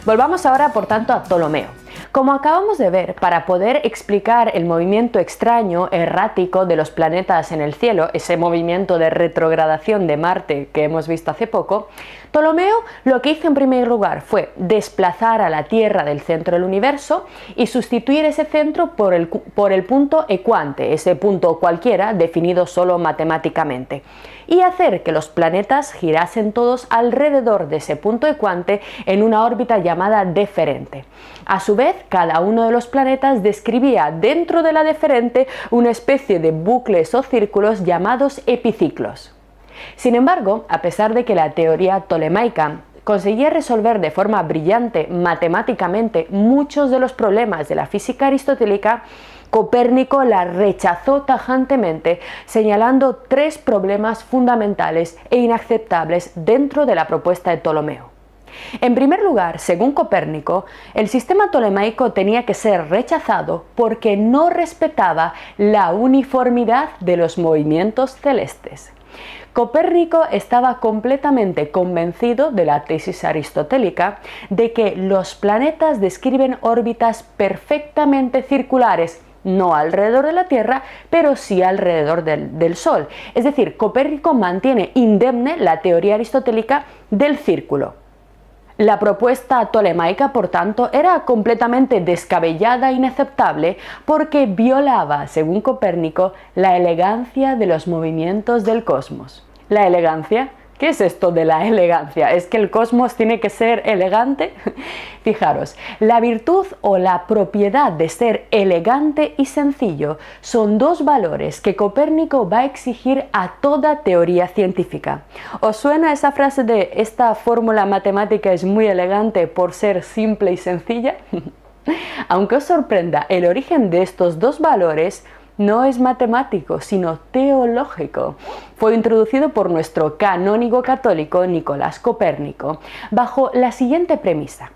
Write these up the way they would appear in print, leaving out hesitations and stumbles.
Volvamos ahora, por tanto, a Ptolomeo. Como acabamos de ver, para poder explicar el movimiento extraño, errático de los planetas en el cielo, ese movimiento de retrogradación de Marte que hemos visto hace poco, Ptolomeo lo que hizo en primer lugar fue desplazar a la Tierra del centro del universo y sustituir ese centro por el punto ecuante, ese punto cualquiera definido solo matemáticamente, y hacer que los planetas girasen todos alrededor de ese punto ecuante en una órbita llamada deferente. A su vez, cada uno de los planetas describía dentro de la deferente una especie de bucles o círculos llamados epiciclos. Sin embargo, a pesar de que la teoría tolemaica conseguía resolver de forma brillante matemáticamente muchos de los problemas de la física aristotélica, Copérnico la rechazó tajantemente, señalando tres problemas fundamentales e inaceptables dentro de la propuesta de Ptolomeo. En primer lugar, según Copérnico, el sistema tolemaico tenía que ser rechazado porque no respetaba la uniformidad de los movimientos celestes. Copérnico estaba completamente convencido de la tesis aristotélica de que los planetas describen órbitas perfectamente circulares, no alrededor de la Tierra, pero sí alrededor del Sol. Es decir, Copérnico mantiene indemne la teoría aristotélica del círculo. La propuesta tolemaica, por tanto, era completamente descabellada e inaceptable porque violaba, según Copérnico, la elegancia de los movimientos del cosmos. ¿La elegancia? ¿Qué es esto de la elegancia? ¿Es que el cosmos tiene que ser elegante? Fijaros, la virtud o la propiedad de ser elegante y sencillo son dos valores que Copérnico va a exigir a toda teoría científica. ¿Os suena esa frase de esta fórmula matemática es muy elegante por ser simple y sencilla? Aunque os sorprenda, el origen de estos dos valores no es matemático, sino teológico. Fue introducido por nuestro canónigo católico Nicolás Copérnico, bajo la siguiente premisa.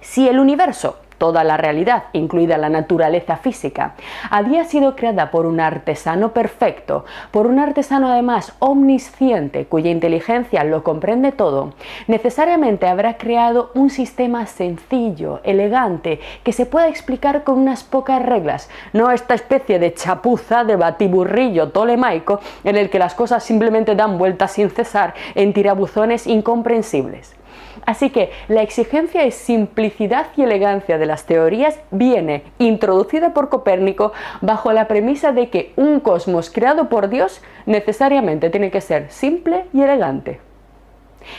Si el universo, toda la realidad, incluida la naturaleza física, había sido creada por un artesano perfecto, por un artesano además omnisciente, cuya inteligencia lo comprende todo, necesariamente habrá creado un sistema sencillo, elegante, que se pueda explicar con unas pocas reglas, no esta especie de chapuza, de batiburrillo tolemaico, en el que las cosas simplemente dan vueltas sin cesar en tirabuzones incomprensibles. Así que la exigencia de simplicidad y elegancia de las teorías viene introducida por Copérnico bajo la premisa de que un cosmos creado por Dios necesariamente tiene que ser simple y elegante.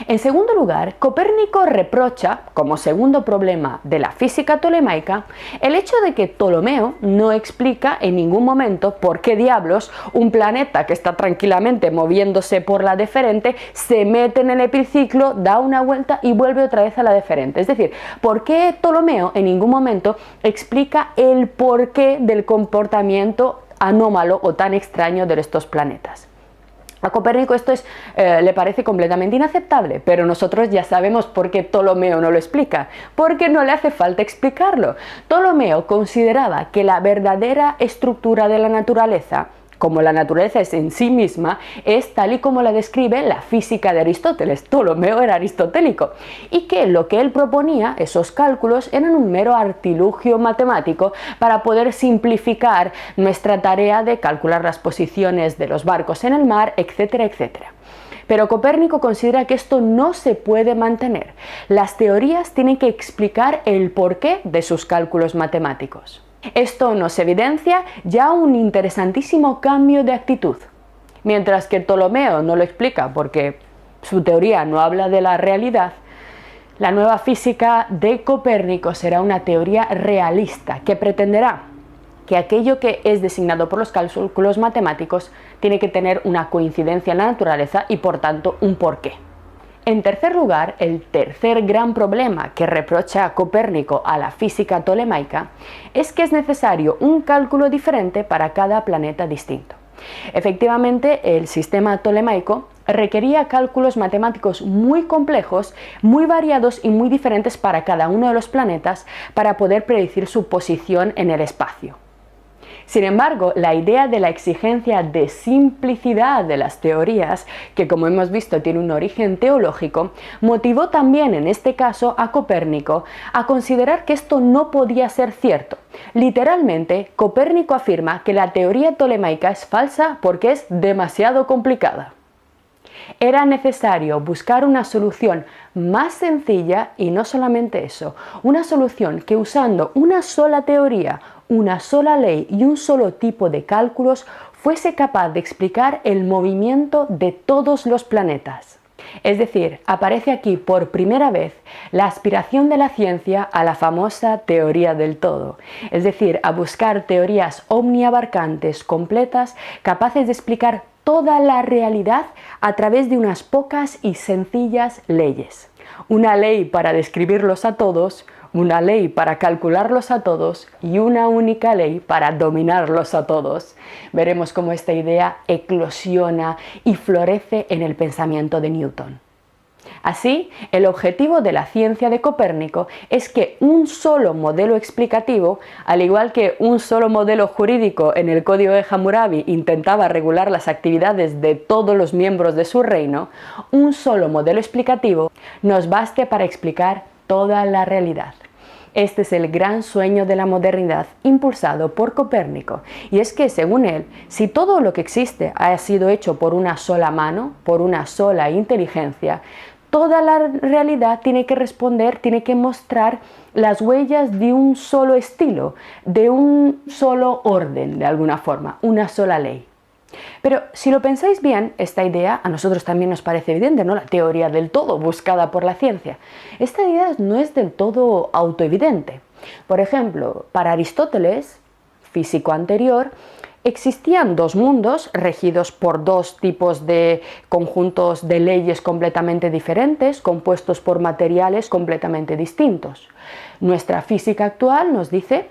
En segundo lugar, Copérnico reprocha, como segundo problema de la física tolemaica, el hecho de que Ptolomeo no explica en ningún momento por qué diablos un planeta que está tranquilamente moviéndose por la deferente se mete en el epiciclo, da una vuelta y vuelve otra vez a la deferente. Es decir, por qué Ptolomeo en ningún momento explica el porqué del comportamiento anómalo o tan extraño de estos planetas. A Copérnico esto le parece completamente inaceptable, pero nosotros ya sabemos por qué Ptolomeo no lo explica, porque no le hace falta explicarlo. Ptolomeo consideraba que la verdadera estructura de la naturaleza, como la naturaleza es en sí misma, es tal y como la describe la física de Aristóteles. Ptolomeo era aristotélico, y que lo que él proponía, esos cálculos, eran un mero artilugio matemático para poder simplificar nuestra tarea de calcular las posiciones de los barcos en el mar, etcétera, etcétera. Pero Copérnico considera que esto no se puede mantener. Las teorías tienen que explicar el porqué de sus cálculos matemáticos. Esto nos evidencia ya un interesantísimo cambio de actitud. Mientras que Ptolomeo no lo explica porque su teoría no habla de la realidad, la nueva física de Copérnico será una teoría realista que pretenderá que aquello que es designado por los cálculos matemáticos tiene que tener una coincidencia en la naturaleza y por tanto un porqué. En tercer lugar, el tercer gran problema que reprocha Copérnico a la física tolemaica es que es necesario un cálculo diferente para cada planeta distinto. Efectivamente, el sistema tolemaico requería cálculos matemáticos muy complejos, muy variados y muy diferentes para cada uno de los planetas para poder predecir su posición en el espacio. Sin embargo, la idea de la exigencia de simplicidad de las teorías, que como hemos visto tiene un origen teológico, motivó también en este caso a Copérnico a considerar que esto no podía ser cierto. Literalmente, Copérnico afirma que la teoría tolemaica es falsa porque es demasiado complicada. Era necesario buscar una solución más sencilla y no solamente eso, una solución que usando una sola teoría, una sola ley y un solo tipo de cálculos fuese capaz de explicar el movimiento de todos los planetas. Es decir, aparece aquí por primera vez la aspiración de la ciencia a la famosa teoría del todo, es decir, a buscar teorías omniabarcantes, completas, capaces de explicar toda la realidad a través de unas pocas y sencillas leyes. Una ley para describirlos a todos, una ley para calcularlos a todos y una única ley para dominarlos a todos. Veremos cómo esta idea eclosiona y florece en el pensamiento de Newton. Así, el objetivo de la ciencia de Copérnico es que un solo modelo explicativo, al igual que un solo modelo jurídico en el Código de Hammurabi intentaba regular las actividades de todos los miembros de su reino, un solo modelo explicativo nos baste para explicar toda la realidad. Este es el gran sueño de la modernidad impulsado por Copérnico, y es que, según él, si todo lo que existe ha sido hecho por una sola mano, por una sola inteligencia, toda la realidad tiene que responder, tiene que mostrar las huellas de un solo estilo, de un solo orden, de alguna forma, una sola ley. Pero si lo pensáis bien, esta idea a nosotros también nos parece evidente, ¿no? La teoría del todo buscada por la ciencia. Esta idea no es del todo autoevidente. Por ejemplo, para Aristóteles, físico anterior, existían dos mundos regidos por dos tipos de conjuntos de leyes completamente diferentes, compuestos por materiales completamente distintos. Nuestra física actual nos dice,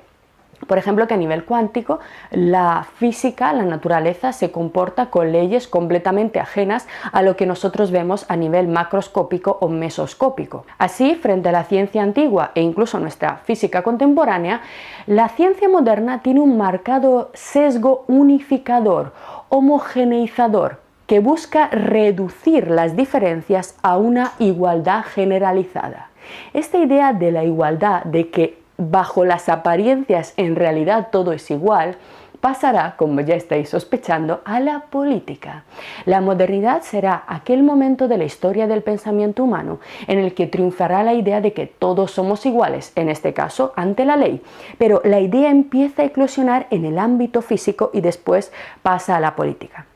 por ejemplo, que a nivel cuántico la física, la naturaleza, se comporta con leyes completamente ajenas a lo que nosotros vemos a nivel macroscópico o mesoscópico. Así, frente a la ciencia antigua e incluso nuestra física contemporánea, la ciencia moderna tiene un marcado sesgo unificador, homogeneizador, que busca reducir las diferencias a una igualdad generalizada. Esta idea de la igualdad, de que bajo las apariencias en realidad todo es igual, pasará, como ya estáis sospechando, a la política. La modernidad será aquel momento de la historia del pensamiento humano en el que triunfará la idea de que todos somos iguales, en este caso ante la ley, pero la idea empieza a eclosionar en el ámbito físico y después pasa a la política.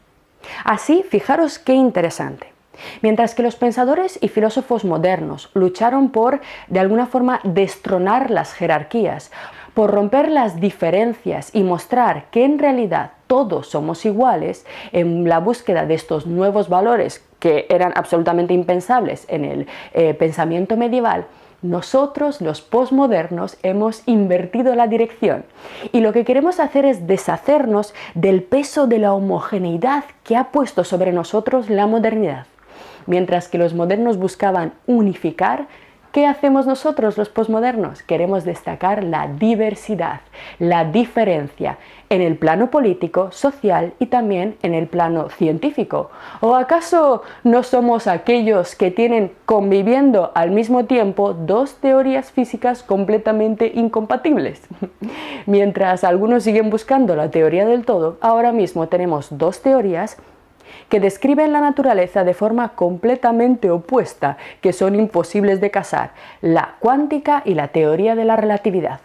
Así, fijaros qué interesante. Mientras que los pensadores y filósofos modernos lucharon por, de alguna forma, destronar las jerarquías, por romper las diferencias y mostrar que en realidad todos somos iguales, en la búsqueda de estos nuevos valores que eran absolutamente impensables en el pensamiento medieval, nosotros, los posmodernos, hemos invertido la dirección y lo que queremos hacer es deshacernos del peso de la homogeneidad que ha puesto sobre nosotros la modernidad. Mientras que los modernos buscaban unificar, ¿qué hacemos nosotros los posmodernos? Queremos destacar la diversidad, la diferencia en el plano político, social y también en el plano científico. ¿O acaso no somos aquellos que tienen conviviendo al mismo tiempo dos teorías físicas completamente incompatibles? Mientras algunos siguen buscando la teoría del todo, ahora mismo tenemos dos teorías que describen la naturaleza de forma completamente opuesta, que son imposibles de casar, la cuántica y la teoría de la relatividad.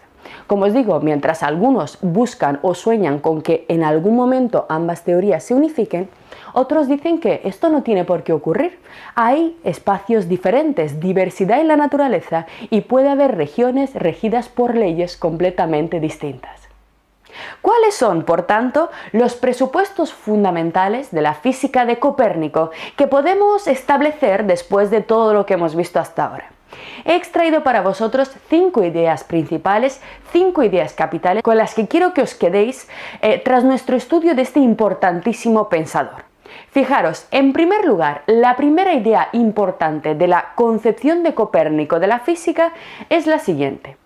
Como os digo, mientras algunos buscan o sueñan con que en algún momento ambas teorías se unifiquen, otros dicen que esto no tiene por qué ocurrir. Hay espacios diferentes, diversidad en la naturaleza y puede haber regiones regidas por leyes completamente distintas. ¿Cuáles son, por tanto, los presupuestos fundamentales de la física de Copérnico que podemos establecer después de todo lo que hemos visto hasta ahora? He extraído para vosotros 5 ideas principales, 5 ideas capitales con las que quiero que os quedéis tras nuestro estudio de este importantísimo pensador. Fijaros, en primer lugar, la primera idea importante de la concepción de Copérnico de la física es la siguiente.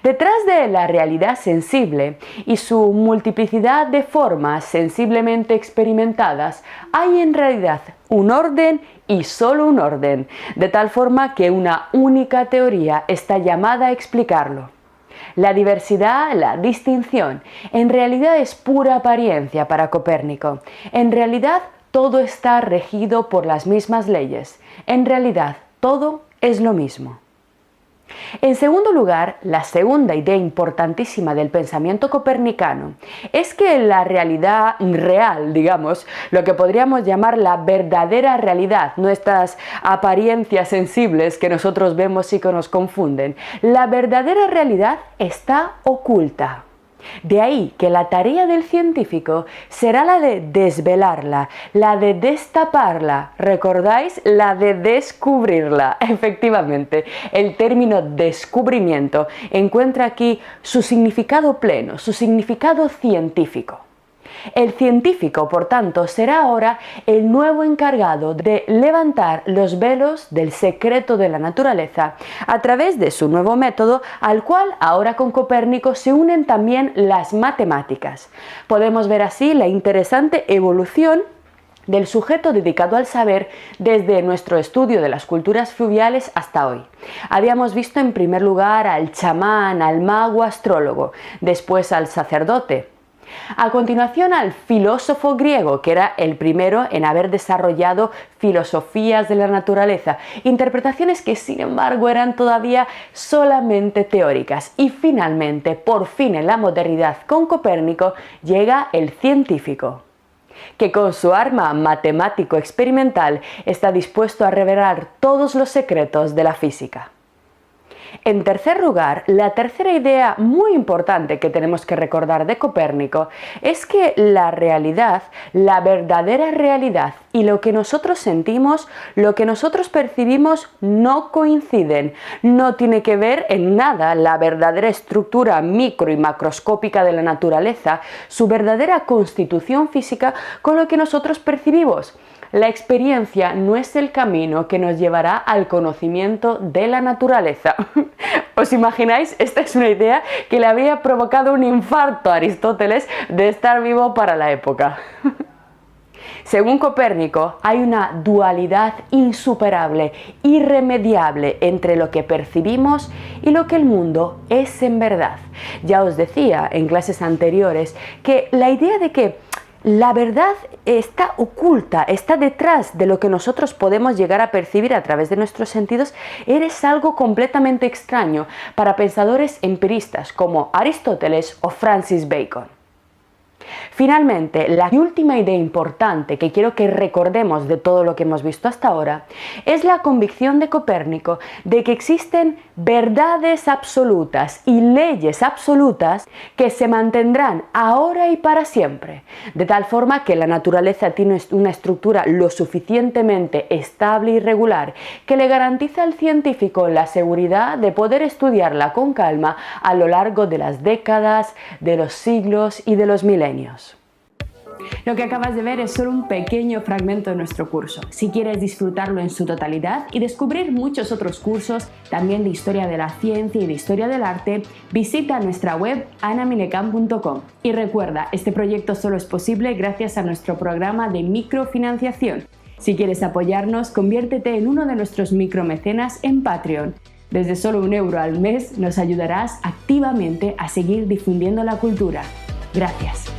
Detrás de la realidad sensible y su multiplicidad de formas sensiblemente experimentadas, hay en realidad un orden y solo un orden, de tal forma que una única teoría está llamada a explicarlo. La diversidad, la distinción, en realidad es pura apariencia para Copérnico. En realidad todo está regido por las mismas leyes. En realidad todo es lo mismo. En segundo lugar, la segunda idea importantísima del pensamiento copernicano es que la realidad real, digamos, lo que podríamos llamar la verdadera realidad, no estas apariencias sensibles que nosotros vemos y que nos confunden, la verdadera realidad está oculta. De ahí que la tarea del científico será la de desvelarla, la de destaparla, ¿recordáis? La de descubrirla. Efectivamente, el término descubrimiento encuentra aquí su significado pleno, su significado científico. El científico, por tanto, será ahora el nuevo encargado de levantar los velos del secreto de la naturaleza a través de su nuevo método, al cual ahora con Copérnico se unen también las matemáticas. Podemos ver así la interesante evolución del sujeto dedicado al saber desde nuestro estudio de las culturas fluviales hasta hoy. Habíamos visto en primer lugar al chamán, al mago, astrólogo, después al sacerdote. A continuación al filósofo griego, que era el primero en haber desarrollado filosofías de la naturaleza, interpretaciones que sin embargo eran todavía solamente teóricas. Y finalmente, por fin en la modernidad con Copérnico, llega el científico, que con su arma matemático experimental está dispuesto a revelar todos los secretos de la física. En tercer lugar, la tercera idea muy importante que tenemos que recordar de Copérnico es que la realidad, la verdadera realidad y lo que nosotros sentimos, lo que nosotros percibimos no coinciden. No tiene que ver en nada la verdadera estructura micro y macroscópica de la naturaleza, su verdadera constitución física con lo que nosotros percibimos. La experiencia no es el camino que nos llevará al conocimiento de la naturaleza. ¿Os imagináis? Esta es una idea que le habría provocado un infarto a Aristóteles de estar vivo para la época. Según Copérnico, hay una dualidad insuperable, irremediable entre lo que percibimos y lo que el mundo es en verdad. Ya os decía en clases anteriores que la idea de que la verdad está oculta, está detrás de lo que nosotros podemos llegar a percibir a través de nuestros sentidos, es algo completamente extraño para pensadores empiristas como Aristóteles o Francis Bacon. Finalmente, la última idea importante que quiero que recordemos de todo lo que hemos visto hasta ahora es la convicción de Copérnico de que existen verdades absolutas y leyes absolutas que se mantendrán ahora y para siempre, de tal forma que la naturaleza tiene una estructura lo suficientemente estable y regular que le garantiza al científico la seguridad de poder estudiarla con calma a lo largo de las décadas, de los siglos y de los milenios. Lo que acabas de ver es solo un pequeño fragmento de nuestro curso. Si quieres disfrutarlo en su totalidad y descubrir muchos otros cursos, también de historia de la ciencia y de historia del arte, visita nuestra web anaminecam.com. Y recuerda, este proyecto solo es posible gracias a nuestro programa de microfinanciación. Si quieres apoyarnos, conviértete en uno de nuestros micromecenas en Patreon. Desde solo €1 al mes nos ayudarás activamente a seguir difundiendo la cultura. Gracias.